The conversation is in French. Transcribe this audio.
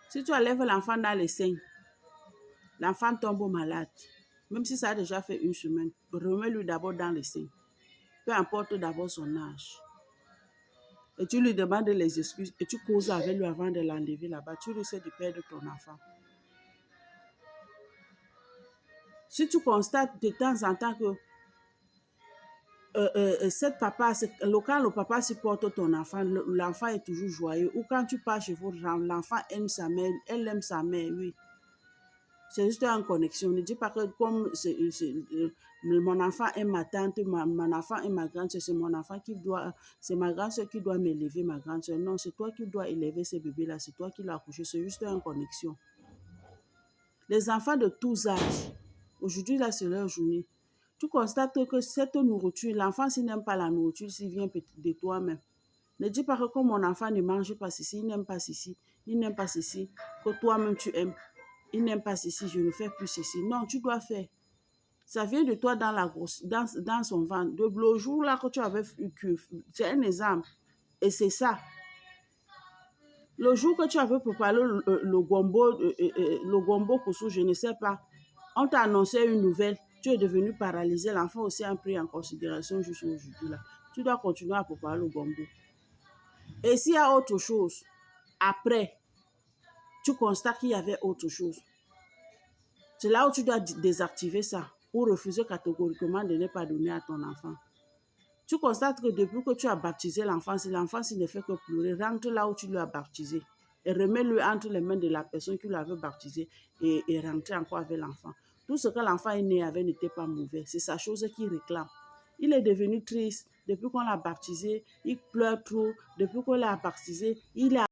Si tu enlèves l'enfant dans les seins, l'enfant tombe malade. Même si ça a déjà fait une semaine, remets-lui d'abord dans les seins. Peu importe d'abord son âge. Et tu lui demandes les excuses et tu causes avec lui avant de l'enlever là-bas. Tu risques de perdre ton enfant. Si tu constates de temps en temps que quand le papa supporte ton enfant, l'enfant est toujours joyeux. Ou quand tu pars chez vous, l'enfant aime sa mère, elle aime sa mère, oui. C'est juste une connexion. Ne dis pas que comme mon enfant aime ma tante, mon enfant aime ma grande soeur, c'est ma grande soeur qui doit m'élever, ma grande soeur. Non, c'est toi qui dois élever ce bébé-là, c'est toi qui l'as accouché, c'est juste une connexion. Les enfants de tous âges, aujourd'hui là, c'est leur journée. Tu constates que cette nourriture, l'enfant s'il n'aime pas la nourriture, s'il vient de toi-même. Ne dis pas que comme mon enfant ne mange pas ceci, il n'aime pas ceci, il n'aime pas ceci, que toi-même tu aimes. Il n'aime pas ceci, je ne fais plus ceci. Non, tu dois faire. Ça vient de toi dans son ventre. Le jour là que tu avais c'est un exemple. Et c'est ça. Le jour que tu avais préparé le gombo koussou, je ne sais pas, on t'a annoncé une nouvelle. Tu es devenu paralysé. L'enfant aussi a pris en considération jusqu'à aujourd'hui là. Tu dois continuer à préparer le gombo. Et s'il y a autre chose, après, tu constates qu'il y avait autre chose. C'est là où tu dois désactiver ça ou refuser catégoriquement de ne pas donner à ton enfant. Tu constates que depuis que tu as baptisé l'enfant, si l'enfant ne fait que pleurer, rentre là où tu lui as baptisé et remets-le entre les mains de la personne qui l'avait baptisé et rentre encore avec l'enfant. Tout ce que l'enfant est né avec n'était pas mauvais. C'est sa chose qu'il réclame. Il est devenu triste depuis qu'on l'a baptisé. Il pleure trop. Depuis qu'on l'a baptisé, il a